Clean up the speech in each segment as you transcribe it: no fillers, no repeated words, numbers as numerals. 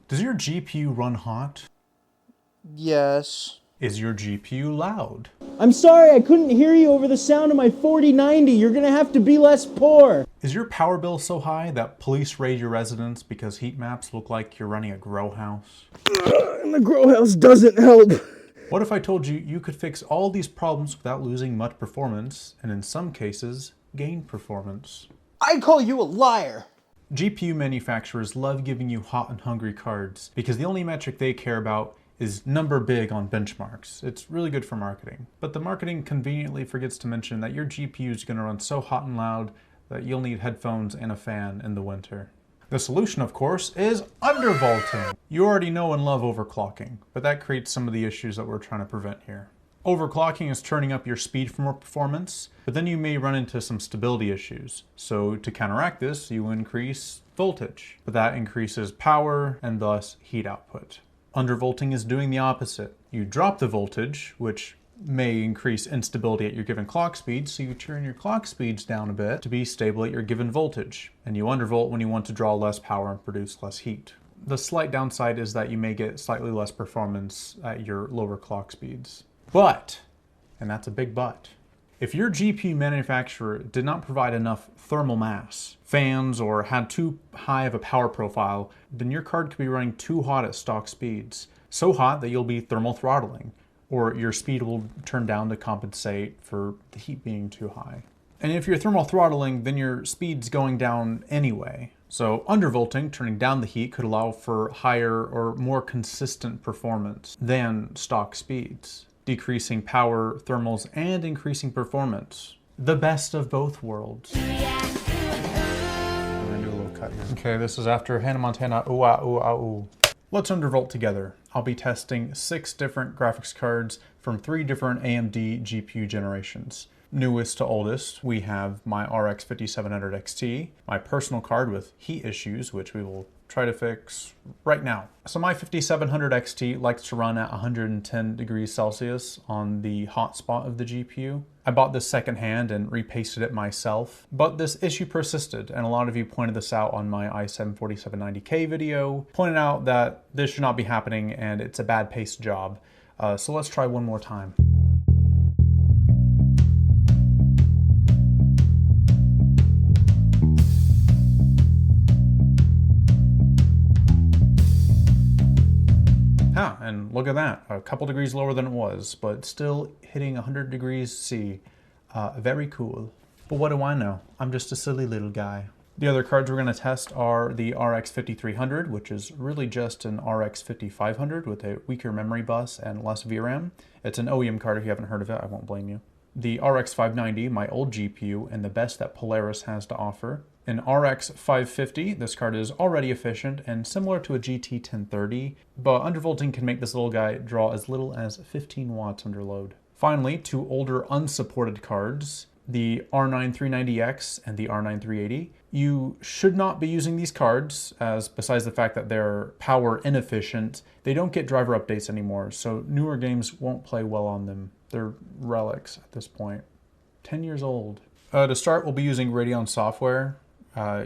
Does your GPU run hot? Yes. Is your GPU loud? I'm sorry, I couldn't hear you over the sound of my 4090. You're gonna have to be less poor. Is your power bill so high that police raid your residence because heat maps look like you're running a grow house? And the grow house doesn't help. What if I told you you could fix all these problems without losing much performance, and in some cases, gain performance? I call you a liar. GPU manufacturers love giving you hot and hungry cards because the only metric they care about is number big on benchmarks. It's really good for marketing. But the marketing conveniently forgets to mention that your GPU is going to run so hot and loud that you'll need headphones and a fan in the winter. The solution, of course, is undervolting. You already know and love overclocking, but that creates some of the issues that we're trying to prevent here. Overclocking is turning up your speed for more performance, but then you may run into some stability issues. So to counteract this, you increase voltage, but that increases power and thus heat output. Undervolting is doing the opposite. You drop the voltage, which may increase instability at your given clock speed, so you turn your clock speeds down a bit to be stable at your given voltage, and you undervolt when you want to draw less power and produce less heat. The slight downside is that you may get slightly less performance at your lower clock speeds. But, and that's a big but, if your GPU manufacturer did not provide enough thermal mass, fans, or had too high of a power profile, then your card could be running too hot at stock speeds. So hot that you'll be thermal throttling, or your speed will turn down to compensate for the heat being too high. And if you're thermal throttling, then your speed's going down anyway. So undervolting, turning down the heat, could allow for higher or more consistent performance than stock speeds, decreasing power, thermals, and increasing performance. The best of both worlds. I'm gonna do a little cut here. Okay, this is after Hannah Montana, ooh ah ooh ah ooh. Let's undervolt together. I'll be testing 6 different graphics cards from 3 different AMD GPU generations. Newest to oldest, we have my RX 5700 XT, my personal card with heat issues, which we will try to fix right now. So my 5700 XT likes to run at 110 degrees Celsius on the hot spot of the GPU. I bought this secondhand and repasted it myself, but this issue persisted, and a lot of you pointed this out on my i7-4790K video, pointing out that this should not be happening and it's a bad paced job. So let's try one more time. And look at that, a couple degrees lower than it was, but still hitting 100 degrees C. Very cool. But what do I know? I'm just a silly little guy. The other cards we're going to test are the RX 5300, which is really just an RX 5500 with a weaker memory bus and less VRAM. It's an OEM card. If you haven't heard of it, I won't blame you. The RX 590, my old GPU, and the best that Polaris has to offer. An RX 550, this card is already efficient and similar to a GT 1030, but undervolting can make this little guy draw as little as 15 watts under load. Finally, 2 older unsupported cards, the R9 390X and the R9 380. You should not be using these cards, as besides the fact that they're power inefficient, they don't get driver updates anymore, so newer games won't play well on them. They're relics at this point. 10 years old. To start, we'll be using Radeon software.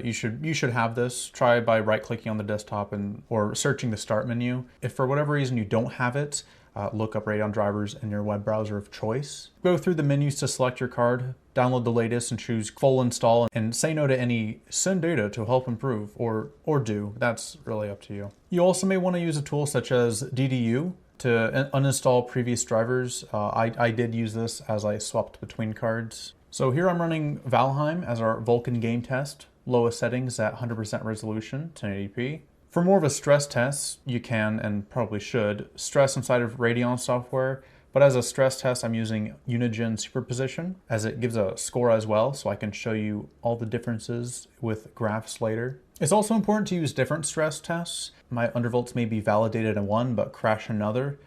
You should have this. Try by right-clicking on the desktop or searching the Start menu. If for whatever reason you don't have it, look up Radeon drivers in your web browser of choice. Go through the menus to select your card, download the latest and choose full install, and say no to any send data to help improve, or do. That's really up to you. You also may want to use a tool such as DDU to uninstall previous drivers. I did use this as I swapped between cards. So here I'm running Valheim as our Vulkan game test. Lowest settings at 100% resolution, 1080p. For more of a stress test, you can, and probably should, stress inside of Radeon software, but as a stress test, I'm using Unigen Superposition, as it gives a score as well, so I can show you all the differences with graphs later. It's also important to use different stress tests. My undervolts may be validated in one, but crash another,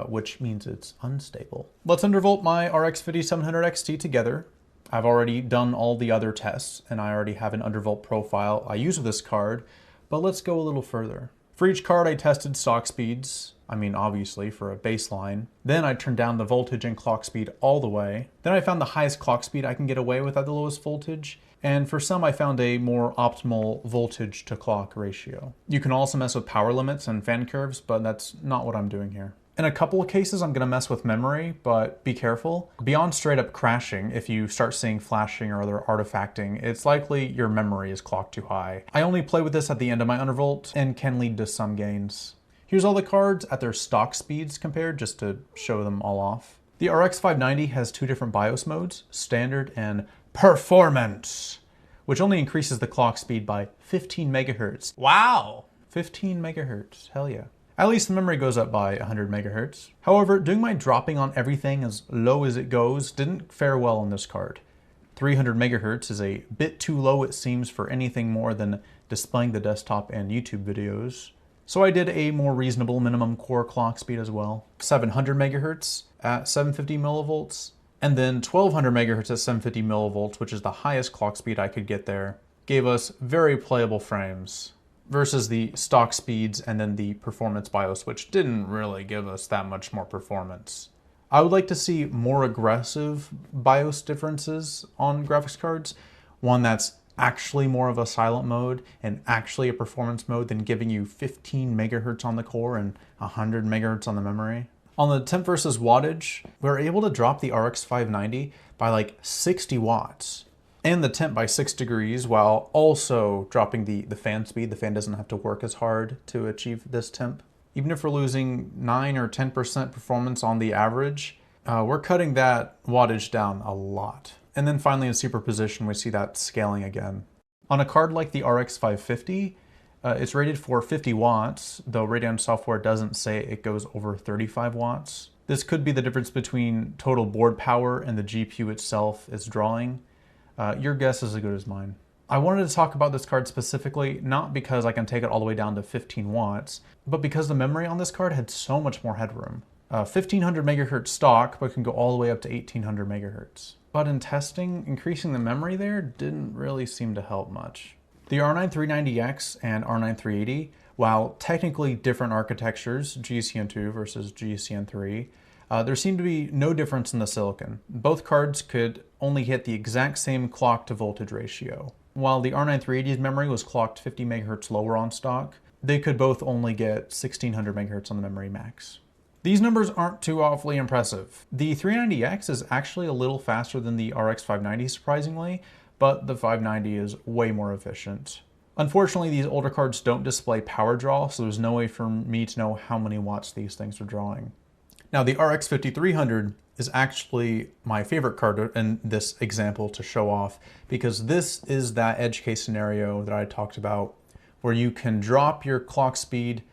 which means it's unstable. Let's undervolt my RX 5700 XT together. I've already done all the other tests, and I already have an undervolt profile I use with this card, but let's go a little further. For each card, I tested stock speeds, obviously for a baseline. Then I turned down the voltage and clock speed all the way. Then I found the highest clock speed I can get away with at the lowest voltage, And for some, I found a more optimal voltage to clock ratio. You can also mess with power limits and fan curves, but that's not what I'm doing here. In a couple of cases, I'm gonna mess with memory, but be careful. Beyond straight up crashing, if you start seeing flashing or other artifacting, it's likely your memory is clocked too high. I only play with this at the end of my undervolt and can lead to some gains. Here's all the cards at their stock speeds compared, just to show them all off. The RX 590 has two different BIOS modes, standard and performance, which only increases the clock speed by 15 megahertz. Wow! 15 megahertz, hell yeah. At least the memory goes up by 100 megahertz. However, doing my dropping on everything as low as it goes didn't fare well on this card. 300 megahertz is a bit too low, it seems, for anything more than displaying the desktop and YouTube videos. So I did a more reasonable minimum core clock speed as well. 700 megahertz at 750 millivolts, and then 1200 megahertz at 750 millivolts, which is the highest clock speed I could get there, gave us very playable frames versus the stock speeds and then the performance BIOS, which didn't really give us that much more performance. I would like to see more aggressive BIOS differences on graphics cards, one that's actually more of a silent mode and actually a performance mode than giving you 15 megahertz on the core and 100 megahertz on the memory. On the temp versus wattage, we were able to drop the RX 590 by like 60 watts and the temp by 6 degrees while also dropping the fan speed. The fan doesn't have to work as hard to achieve this temp. Even if we're losing 9 or 10% performance on the average, we're cutting that wattage down a lot. And then finally in superposition, we see that scaling again. On a card like the RX 550, it's rated for 50 watts, though Radeon software doesn't say it goes over 35 watts. This could be the difference between total board power and the GPU itself is drawing. Your guess is as good as mine. I wanted to talk about this card specifically, not because I can take it all the way down to 15 watts, but because the memory on this card had so much more headroom. 1500 megahertz stock, but can go all the way up to 1800 megahertz. But in testing, increasing the memory there didn't really seem to help much. The R9 390X and R9 380, while technically different architectures, GCN2 versus GCN3, there seemed to be no difference in the silicon. Both cards could only hit the exact same clock to voltage ratio. While the R9 380's memory was clocked 50 megahertz lower on stock, they could both only get 1600 megahertz on the memory max. These numbers aren't too awfully impressive. The 390X is actually a little faster than the RX 590 surprisingly, but the 590 is way more efficient. Unfortunately, these older cards don't display power draw, so there's no way for me to know how many watts these things are drawing. Now the RX 5300 is actually my favorite card in this example to show off, because this is that edge case scenario that I talked about where you can drop your clock speed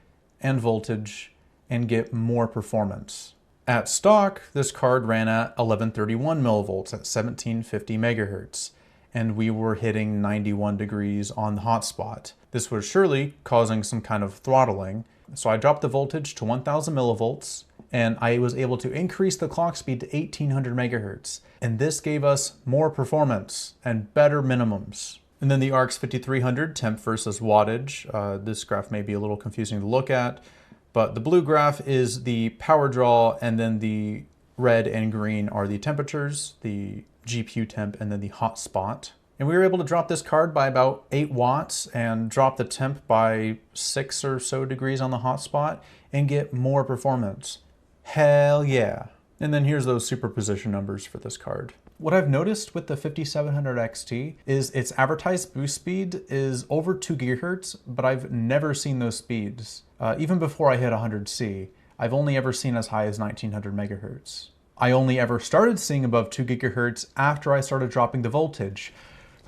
and voltage and get more performance. At stock, this card ran at 1131 millivolts at 1750 megahertz, and we were hitting 91 degrees on the hotspot. This was surely causing some kind of throttling, so I dropped the voltage to 1000 millivolts, and I was able to increase the clock speed to 1800 megahertz, and this gave us more performance and better minimums. And then the RX 5300 temp versus wattage. This graph may be a little confusing to look at, but the blue graph is the power draw, and then the red and green are the temperatures, the GPU temp, and then the hotspot. And we were able to drop this card by about 8 watts and drop the temp by 6 or so degrees on the hotspot and get more performance. Hell yeah. And then here's those superposition numbers for this card. What I've noticed with the 5700 XT is its advertised boost speed is over 2 gigahertz, but I've never seen those speeds. Even before I hit 100C, I've only ever seen as high as 1900 megahertz. I only ever started seeing above 2 gigahertz after I started dropping the voltage.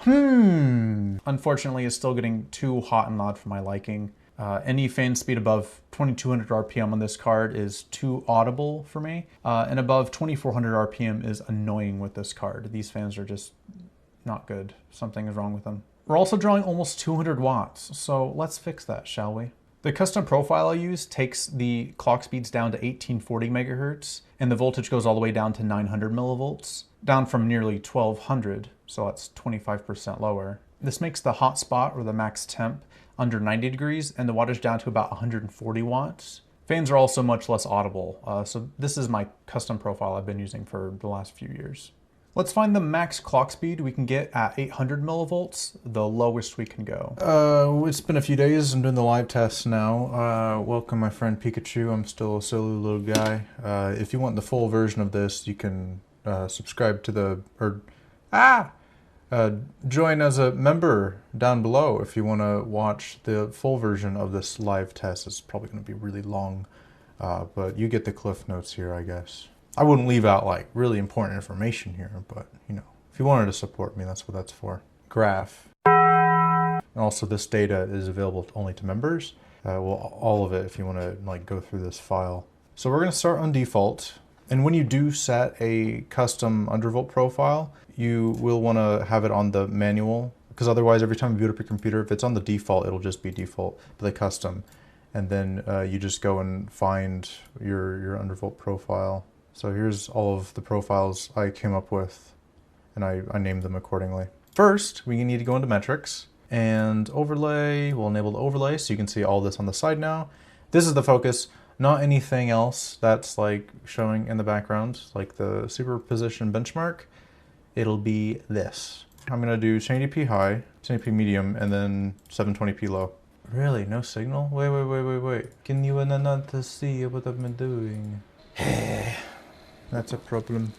Unfortunately, it's still getting too hot and loud for my liking. Any fan speed above 2200 RPM on this card is too audible for me, and above 2400 RPM is annoying with this card. These fans are just not good. Something is wrong with them. We're also drawing almost 200 watts, so let's fix that, shall we? The custom profile I use takes the clock speeds down to 1840 megahertz, and the voltage goes all the way down to 900 millivolts, down from nearly 1200, so that's 25% lower. This makes the hotspot, or the max temp, under 90 degrees, and the wattage down to about 140 watts. Fans are also much less audible, so this is my custom profile I've been using for the last few years. Let's find the max clock speed we can get at 800 millivolts, the lowest we can go. It's been a few days. I'm doing the live test now. Welcome my friend Pikachu. I'm still a silly little guy. If you want the full version of this, you can subscribe to the, join as a member down below if you want to watch the full version of this live test. It's probably going to be really long, but you get the cliff notes here, I guess. I wouldn't leave out like really important information here, but you know, if you wanted to support me, that's what that's for. Graph. And also this data is available only to members. Well, all of it if you want to like go through this file. So we're going to start on default. And when you do set a custom undervolt profile, you will want to have it on the manual, because otherwise every time you boot up your computer, if it's on the default, it'll just be default, but the custom. And then you just go and find your undervolt profile. So here's all of the profiles I came up with, and I named them accordingly. First, we need to go into metrics, and overlay, we'll enable the overlay so you can see all this on the side now. This is the focus, not anything else that's like showing in the background, like the superposition benchmark. It'll be this. I'm gonna do 1080p high, 1080p medium, and then 720p low. Really, no signal? Wait. Can you not see what I've been doing? That's a problem.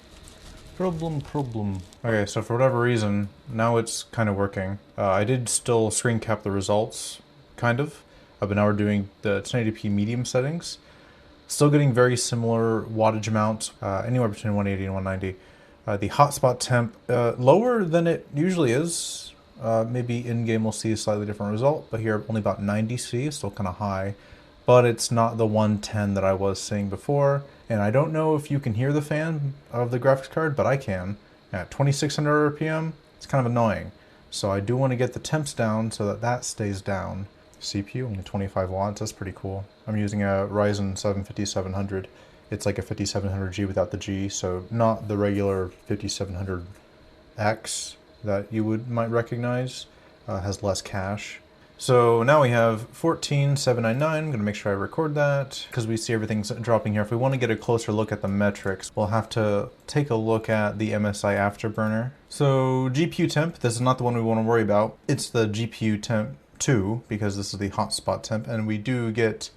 Problem. Okay, so for whatever reason, now it's kind of working. I did still screen cap the results, kind of. But now we're doing the 1080p medium settings. Still getting very similar wattage amount, anywhere between 180 and 190. The hotspot temp, lower than it usually is. Maybe in-game we'll see a slightly different result, but here only about 90C, still kind of high. But it's not the 110 that I was seeing before. And I don't know if you can hear the fan of the graphics card, but I can. At 2600 RPM, it's kind of annoying. So I do want to get the temps down so that that stays down. CPU, only 25 watts, that's pretty cool. I'm using a Ryzen 7 5700. It's like a 5700G without the G, so not the regular 5700X that you might recognize. Has less cache. So now we have 14799. I'm going to make sure I record that because we see everything's dropping here. If we want to get a closer look at the metrics, we'll have to take a look at the MSI Afterburner. So GPU temp, this is not the one we want to worry about. It's the GPU temp 2 because this is the hotspot temp, and we do get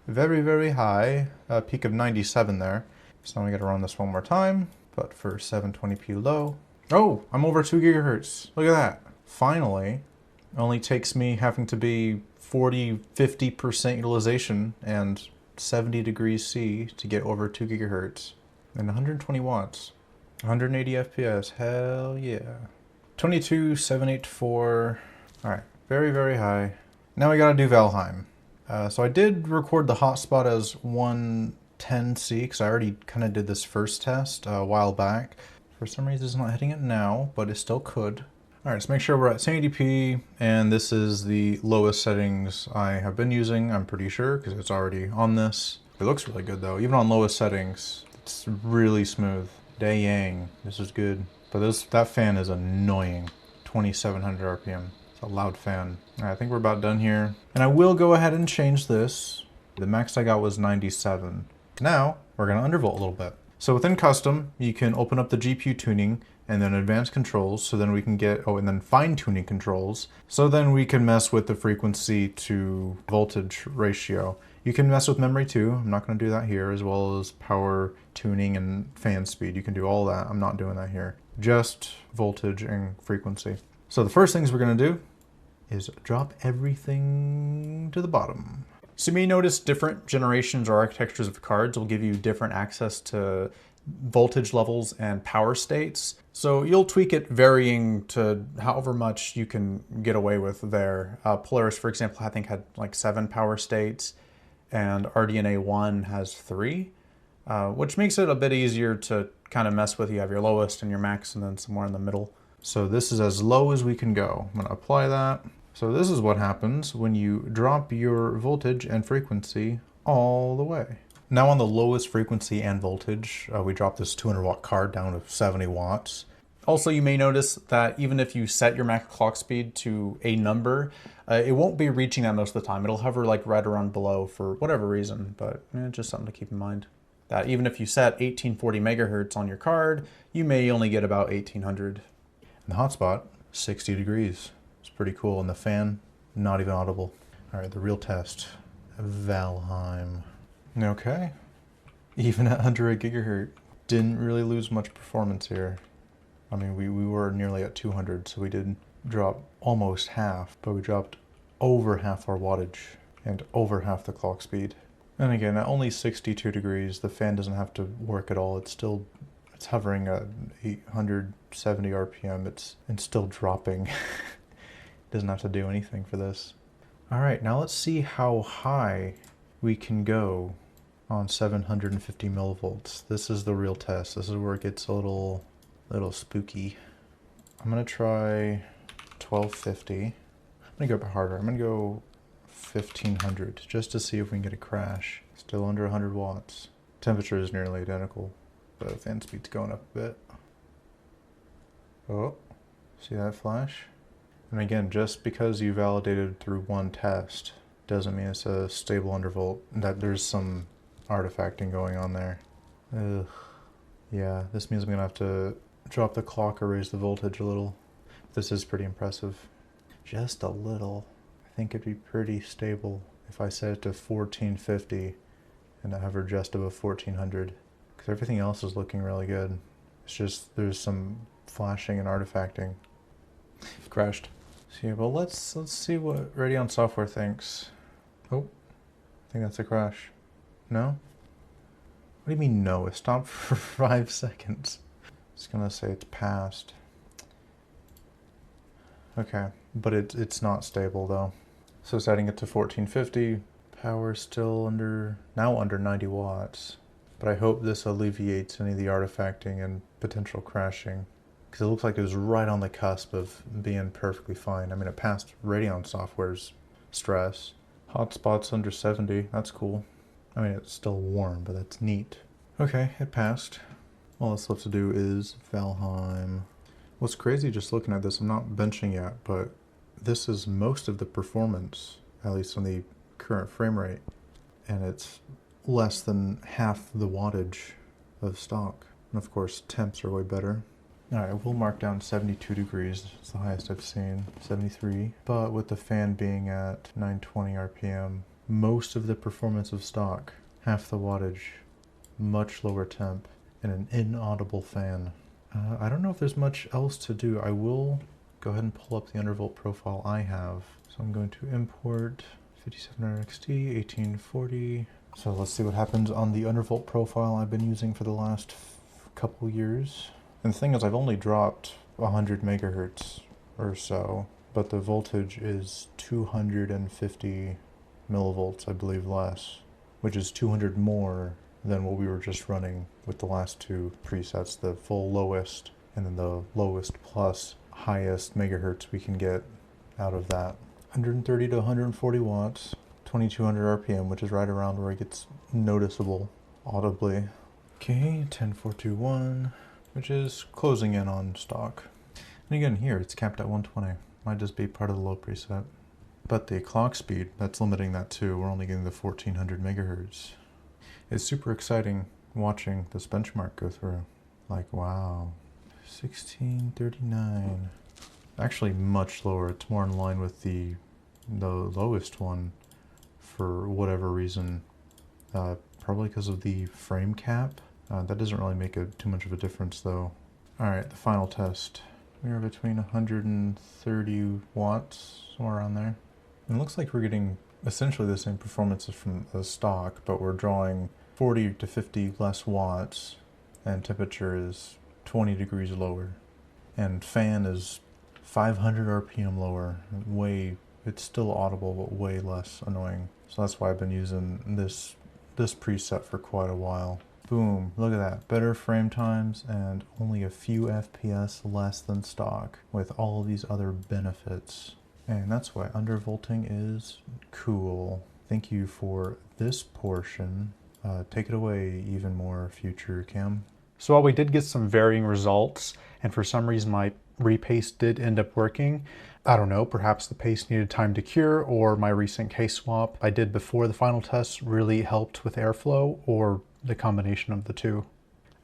very, very high, a peak of 97 there. So now we got to run this one more time, but for 720p low. Oh, I'm over 2 gigahertz. Look at that. Finally. Only takes me having to be 40–50% utilization and 70 degrees C to get over 2 gigahertz and 120 watts, 180 FPS. Hell yeah. 22784. All right, very, very high. Now we gotta do Valheim. So I did record the hotspot as 110C because I already kind of did this first test a while back. For some reason it's not hitting it now, but it still could. All right, let's make sure we're at 1080p, and this is the lowest settings I have been using, I'm pretty sure, because it's already on this. It looks really good though, even on lowest settings, it's really smooth. Dang, this is good. But that fan is annoying, 2700 RPM. It's a loud fan. All right, I think we're about done here. And I will go ahead and change this. The max I got was 97. Now, we're gonna undervolt a little bit. So within custom, you can open up the GPU tuning, and then advanced controls, so then we can get, and then fine tuning controls. So then we can mess with the frequency to voltage ratio. You can mess with memory too. I'm not gonna do that here, as well as power tuning and fan speed. You can do all that. I'm not doing that here. Just voltage and frequency. So the first things we're gonna do is drop everything to the bottom. So you may notice different generations or architectures of cards will give you different access to voltage levels and power states. So you'll tweak it varying to however much you can get away with there. Polaris, for example, I think had like 7 power states, and RDNA 1 has 3, which makes it a bit easier to kind of mess with. You have your lowest and your max, and then somewhere in the middle. So this is as low as we can go. I'm gonna apply that. So this is what happens when you drop your voltage and frequency all the way. Now on the lowest frequency and voltage, we dropped this 200 watt card down to 70 watts. Also, you may notice that even if you set your max clock speed to a number, it won't be reaching that most of the time. It'll hover like right around below for whatever reason, but just something to keep in mind. that even if you set 1840 megahertz on your card, you may only get about 1800. And the hotspot, 60 degrees. It's pretty cool. And the fan, not even audible. All right, the real test, Valheim. Okay, even at under a gigahertz, didn't really lose much performance here. I mean, we were nearly at 200, so we did drop almost half, but we dropped over half our wattage and over half the clock speed. And again, at only 62 degrees, the fan doesn't have to work at all. It's hovering at 870 RPM. It's still dropping. Doesn't have to do anything for this. All right, now let's see how high we can go on 750 millivolts. This is the real test. This is where it gets a little spooky. I'm gonna try 1250. I'm gonna go a bit harder. I'm gonna go 1500 just to see if we can get a crash. Still under 100 watts. Temperature is nearly identical, but the fan speed's going up a bit. Oh, see that flash? And again, just because you validated through one test doesn't mean it's a stable undervolt, that there's some artifacting going on there. Ugh. Yeah, this means I'm gonna have to drop the clock or raise the voltage a little. This is pretty impressive. Just a little. I think it'd be pretty stable if I set it to 1450 and I hover just above 1400, because everything else is looking really good. It's just there's some flashing and artifacting. Crashed. So yeah, well let's see what Radeon software thinks. Oh, I think that's a crash. No? What do you mean no? It stopped for 5 seconds. It's gonna say it's passed. Okay, but it's not stable though. So setting it to 1450, power still now under 90 watts. But I hope this alleviates any of the artifacting and potential crashing, because it looks like it was right on the cusp of being perfectly fine. I mean, it passed Radeon software's stress. Hotspot's under 70, that's cool. I mean, it's still warm, but that's neat. Okay, it passed. All that's left to do is Valheim. What's crazy just looking at this, I'm not benching yet, but this is most of the performance, at least on the current frame rate, and it's less than half the wattage of stock. And of course, temps are way better. All right, we'll mark down 72 degrees. It's the highest I've seen, 73. But with the fan being at 920 RPM, most of the performance of stock, half the wattage, much lower temp, and an inaudible fan. I don't know if there's much else to do. I will go ahead and pull up the undervolt profile I have. So I'm going to import 5700 XT, 1840. So let's see what happens on the undervolt profile I've been using for the last couple years. And the thing is, I've only dropped 100 megahertz or so, but the voltage is 250 millivolts, I believe, less, which is 200 more than what we were just running with the last two presets, the full lowest and then the lowest plus highest megahertz we can get out of that. 130 to 140 watts, 2200 RPM, which is right around where it gets noticeable audibly. Okay, 10421, which is closing in on stock. And again, here it's capped at 120. Might just be part of the low preset. But the clock speed, that's limiting that too. We're only getting the 1400 megahertz. It's super exciting watching this benchmark go through. Like, wow, 1639. Actually much lower. It's more in line with the lowest one for whatever reason. Probably because of the frame cap. That doesn't really make too much of a difference though. All right, the final test. We are between 130 watts, somewhere around there. And it looks like we're getting essentially the same performances from the stock, but we're drawing 40 to 50 less watts, and temperature is 20 degrees lower. And fan is 500 RPM lower. It's still audible, but way less annoying. So that's why I've been using this preset for quite a while. Boom, look at that. Better frame times and only a few FPS less than stock with all of these other benefits. And that's why undervolting is cool. Thank you for this portion. Take it away even more, future Cam. So while we did get some varying results, and for some reason my repaste did end up working, I don't know, perhaps the paste needed time to cure, or my recent case swap I did before the final test really helped with airflow, or the combination of the two.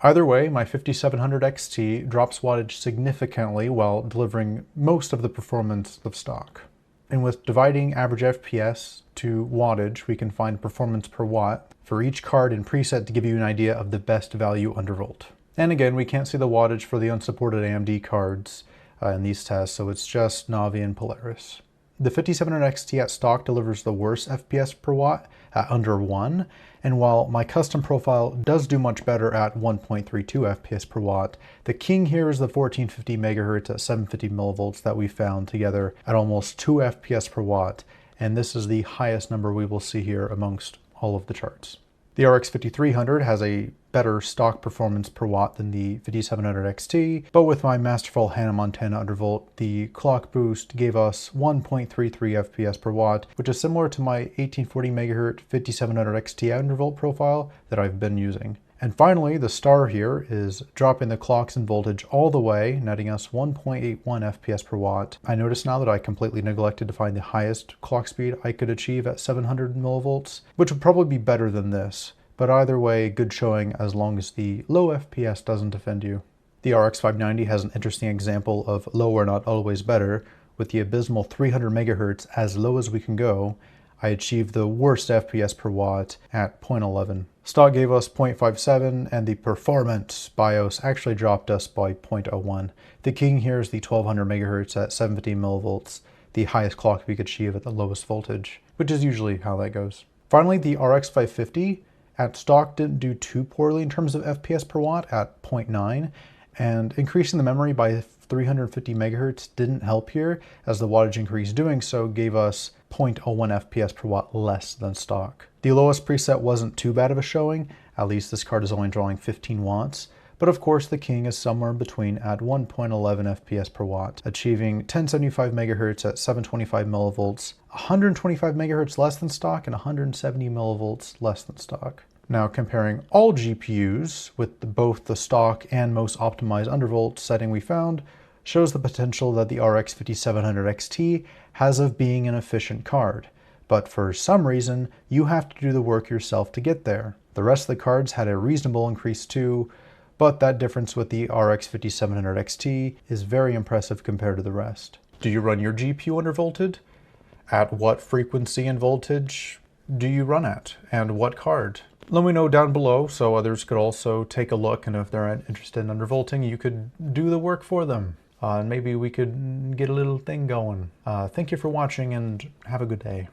Either way, my 5700 XT drops wattage significantly while delivering most of the performance of stock. And with dividing average FPS to wattage, we can find performance per watt for each card and preset to give you an idea of the best value undervolt. And again, we can't see the wattage for the unsupported AMD cards in these tests, so it's just Navi and Polaris. The 5700 XT at stock delivers the worst FPS per watt at under 1, and while my custom profile does do much better at 1.32 FPS per watt, the king here is the 1450 MHz at 750 millivolts that we found together at almost 2 FPS per watt, and this is the highest number we will see here amongst all of the charts. The RX 5300 has a better stock performance per watt than the 5700 XT, but with my masterful Hannah Montana undervolt, the clock boost gave us 1.33 FPS per watt, which is similar to my 1840 MHz 5700 XT undervolt profile that I've been using. And finally, the star here is dropping the clocks and voltage all the way, netting us 1.81 FPS per watt. I notice now that I completely neglected to find the highest clock speed I could achieve at 700 millivolts, which would probably be better than this. But either way, good showing as long as the low FPS doesn't offend you. The RX 590 has an interesting example of low or not always better. With the abysmal 300 MHz as low as we can go, I achieved the worst FPS per watt at 0.11. Stock gave us 0.57, and the performance BIOS actually dropped us by 0.01. The king here is the 1200 MHz at 750 millivolts, the highest clock we could achieve at the lowest voltage, which is usually how that goes. Finally, the RX 550 at stock didn't do too poorly in terms of FPS per watt at 0.9, and increasing the memory by 350 MHz didn't help here, as the wattage increase doing so gave us 0.01 FPS per watt less than stock. The lowest preset wasn't too bad of a showing, at least this card is only drawing 15 watts, but of course the king is somewhere in between at 1.11 FPS per watt, achieving 1075 MHz at 725 millivolts, 125 MHz less than stock, and 170 millivolts less than stock. Now comparing all GPUs with both the stock and most optimized undervolt setting we found shows the potential that the RX 5700 XT has of being an efficient card. But for some reason, you have to do the work yourself to get there. The rest of the cards had a reasonable increase too, but that difference with the RX 5700 XT is very impressive compared to the rest. Do you run your GPU undervolted? At what frequency and voltage do you run at? And what card? Let me know down below so others could also take a look, and if they're interested in undervolting, you could do the work for them. And maybe we could get a little thing going. Thank you for watching and have a good day.